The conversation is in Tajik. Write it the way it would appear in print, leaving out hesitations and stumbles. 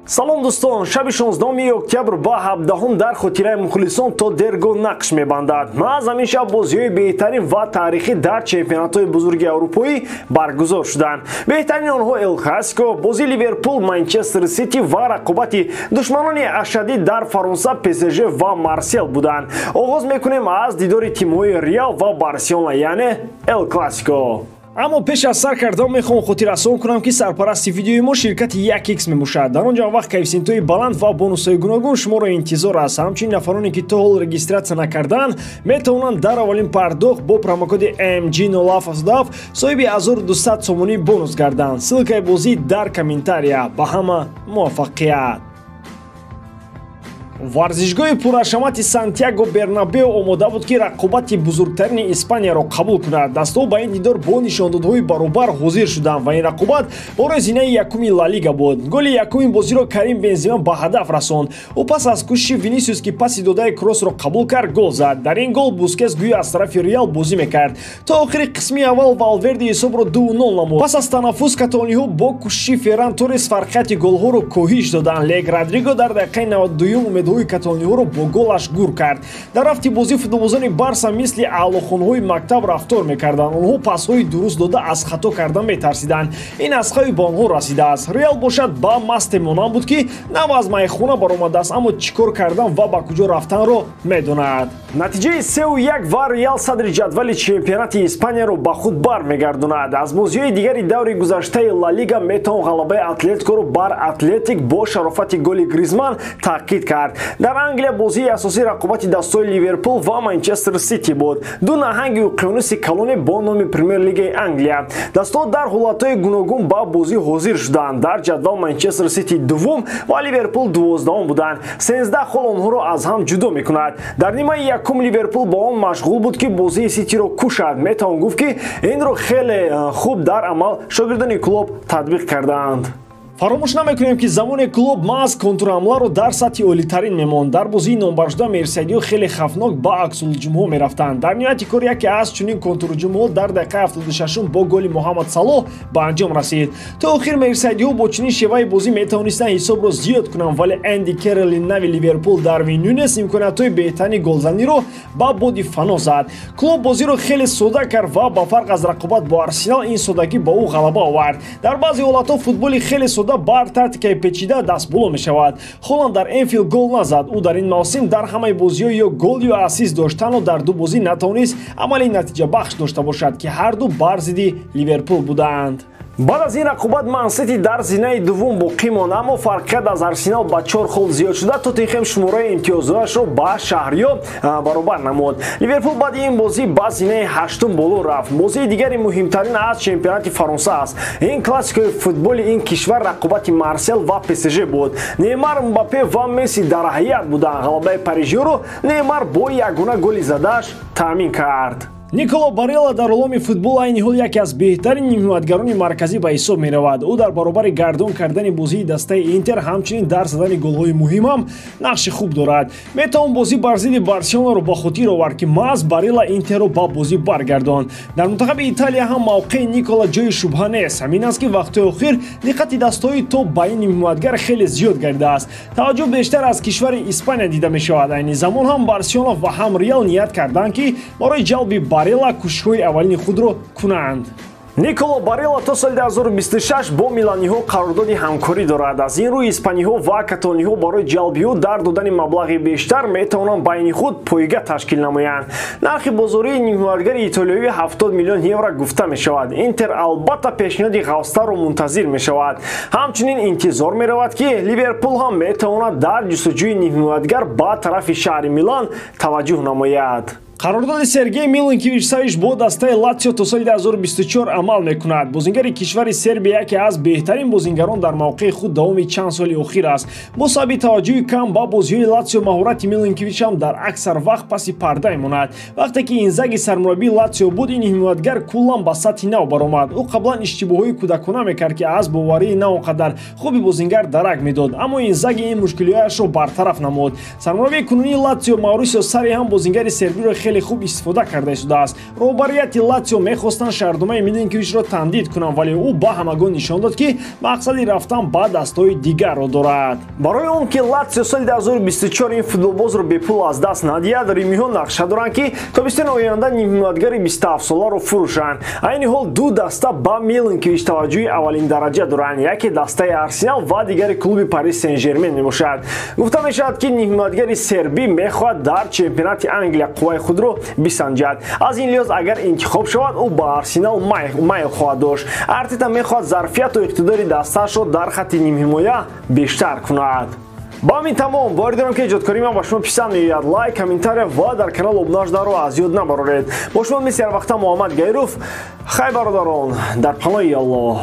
салом дӯстон, шаби 16 октябр ба 17 дар хотираи мухлисон то дерго нақш мебандад. маъз ҳамин шаб бозиҳои беҳтарин ва таърихӣ дар чемпионатҳои бузурги аврупоӣ баргузор шуданд. беҳтарини онҳо эл классико, бозии ливерпул, манчестер сити ва рақобати душманони ашадӣ дар фаронса псж ва марсел буданд. оғоз мекунем аз дидори тимҳои реал ва барселона, яъне эл классико. аммо пеш аз сар кардан мехоҳам хотиррасон кунам ки сарпарасти видеои мо ширкати 1x мебошад. дар он ҷо вақт коэффициентҳои баланд ва бонусҳои гуногун шуморо интизор аст. ҳамчунин нафароне ки то ҳол регистратсия накардаанд метавонанд дар аввалин пардохт бо промокоди AMG07 соҳиби 1200 сомонӣ бонус гарданд. ссилкаи бозӣ дар комментария. ба ҳама муваффақият. варзишгоҳи пурҳашамати Сантьяго Бернабеу омода буд ки рақобати бузургтарини Испанияро қабул кунад. дастҳо ба ин дидор бо нишондодҳои баробар ҳозир шуданд ва ин рақобат бораи зинаи якуми Ла Лига буд. голи якуми бозиро Карим Бензема ба ҳадаф расонд. ӯ пас аз кӯшиши Винисиус ки паси додаи кроссро қабул кард, гол зад. дар ин гол Бускетс гӯё аз тарафи Реал бозӣ мекард. то охири қисми аввал Валверде ҳисобро 2-0 намуд. пас аз танаффус католониҳо бо кӯшиши Ферран Торрес фарқияти голҳоро коҳиш доданд. лек Родриго дар дақиқаи 92 ҳои католониҳоро бо голаш гур кард. дар рафти бозӣ футболбозони Барса мисли аълохонҳои мактаб рафтор мекарданд. онҳо пасҳои дуруст дода аз хато кардан метарсиданд. ин аз хави ба онҳо расидааст. реал бошад ба масте монанд буд ки нав аз майхона баромадааст, аммо чӣ кор кардан ва ба куҷо рафтанро медонад. натиҷаи 3-1 ва реал садри ҷадвали чемпионати Испанияро ба худ бармегардонад. аз бозиҳои дигари даври гузаштаи Ла Лига метавон ғалабаи Атлетикоро бар Атлетик бо шарофати голи Гризман таъқид кард. дар Англия бозии асосии рақобати дастҳои Ливерпул ва Манчестер Сити буд. ду наҳанги уқёнуси калоне бо номи Премер Лигаи Англия. дастҳо дар ҳолатҳои гуногун ба бозӣ ҳозир шуданд. дар ҷадвал Манчестер Сити дуввум ва Ливерпул 12 буданд. 13 хол онҳоро аз ҳам ҷудо мекунад. дар нимаи якум Ливерпул бо он машғул буд ки бозии Ситиро кушад. метавон гуфт ки инро хеле хуб дар амал шогирдони клуб татбиқ кардаанд. фаромӯш намекунем ки замоне клуб маъз контрҳамларо дар сатҳи олитарин мемонд. дар бозии номбаршуда мерсайдиҳо хеле хавфнок ба аксулҳуҷумҳо мерафтанд. дар ниҳояти кор яке аз чунин контрҳуҷумҳо дар дақиқаи 76 бо голи Муҳаммад Салоҳ ба анҷом расид. то охир мерсайдиҳо бо чунин шеваи бозӣ метавонистанд ҳисобро зиёд кунанд, вале Энди Керролли нави Ливерпул Дарвин Нунес имкониятҳои беҳтарини голзаниро ба боди фано зад. клуб бозиро хеле сода кард ва ба фарқ аз рақобат бо Арсенал ин содагӣ ба ӯ ғалаба овард. дар баъзе ҳолатҳо футболи хеле бар тактикаи печида дастболо мешавад. Холланд дар Энфилд гол назад. ӯ дар ин мавсим дар ҳамаи бозиҳо ё гол ё ассист дошт. танҳо дар ду бозӣ натавонист амалии натиҷабахш дошта бошад ки ҳарду бар зидди Ливерпул буданд. баъд аз ин рақобат Ман Сити дар зинаи дуввум боқӣ монд, аммо фарқият аз Арсенал ба 4 хол зиёд шуда Тоттенхем шумораи имтиёзҳояшро ба Шаҳриё баробар намуд. Ливерпул баъди ин бозӣ ба зинаи 8 боло рафт. бозии дигари муҳимтарин аз чемпионати Фаронса аст. ин классикои футболи ин кишвар рақобати Марсел ва псж буд. Неймар, Мбаппе ва Месси дар ҳайят буданд. ғалабаи парижиёро Неймар бо ягона голи задааш таъмин кард. Николо Барелла дар оломи футбол айни ҳол яке аз беҳтарин нимҳиматгарони марказӣ ба ҳисоб меравад. ӯ дар баробари гардон кардани бозии дастаи Интер ҳамчунин дар задани голҳои муҳим ҳам нақши хуб дорад. метавон бозӣ бар зидди Барселонаро ба хотир овард ки маъз Барелла Интерро ба бозӣ баргардонд. дар мунтахаби Италия ҳам мавқеи Никола ҷои шубҳа нест. ҳамин аст ки вақтҳои охир диққати дастҳои топ ба ин нимҳиматгар хеле зиёд гардидааст. таваҷҷӯҳ бештар аз кишвари Испания дида мешавад. айни замон ҳам Барселона ва ҳам Реал ният карданд ки барои ҷалби Барелла кӯшишҳои аввалини худро кунанд. Николо Барелла то соли 2026 бо миланиҳо қарордоди ҳамкорӣ дорад. аз ин рӯи испаниҳо ва католониҳо барои ҷалби ӯ дар додани маблағи бештар метавонанд байни худ пойга ташкил намоянд. нархи бозории нимҳиматгари итолиёвӣ 70 миллион евро гуфта мешавад. Интер албатта пешниҳоди ғавстаро мунтазир мешавад. ҳамчунин интизор меравад ки Ливерпул ҳам метавонад дар ҷустуҷӯи нимҳиматгар ба тарафи шаҳри Милан таваҷҷӯҳ намояд. қарордоди Сергей Милинкевич-Савич бо дастаи Латсио то соли 2024 амал мекунад. бозингари кишвари Сербия яке аз беҳтарин бозингарон дар мавқеи худ давоми чанд соли охир аст. бо сабаби таваҷҷӯҳи кам ба бозиҳои Латсио маҳорати Милинкевич ҳам дар аксар вақт паси парда мемонад. вақте ки Инзаги сармураббии Латсио буд, ин нимҳиматгар куллан ба сатҳи нав баромад. ӯ қаблан иштибоҳҳои кӯдакона мекард ки аз боварии на он қадар хуби бозингар дарак медод, аммо Инзаги ин мушкилиҳояшро бартараф намуд. сармураббии кунунии Латсио Маурисио Сарри ҳам бозингари сербиро хеле хуб истифода карда истодааст. роҳбарияти Латсио мехостанд шаҳрдомаи Милинковичро тамдид кунанд, вале ӯ ба ҳамагон нишон дод ки мақсади рафтан ба дастҳои дигарро дорад. барои он ки Латсио соли 2024 ин футболбозро бепул аз даст надиҳад, римиҳо нақша доранд ки тобистони оянда нимҳиматгари 27-соларо фурӯшанд. айни ҳол ду даста ба Милинкович таваҷҷӯҳи аввалин дараҷа доранд, яке дастаи Арсенал ва дигари клуби Парис Сен-Жермен мебошад. гуфта мешавад ки нимҳиматгари сербӣ мехоҳад дар чемпионати Англия қувваи худро бисанҷад. аз ин лиҳоз агар интихоб шавад, ӯ ба Арсенал майл хоҳад дошт. Артета мехоҳад зарфияту иқтидори дастаашро дар хатти нимҳимоя бештар кунад. ба ҳамин тамом воридорам ки иҷодкории ман ба шумо писанд меояд. лайк, комментария ва дар канал обуна шуданро аз ёд набароред. бо шумо мисли ҳар вақта Муҳаммад Гайров. хай бародарон, дар паноҳи Аллоҳ.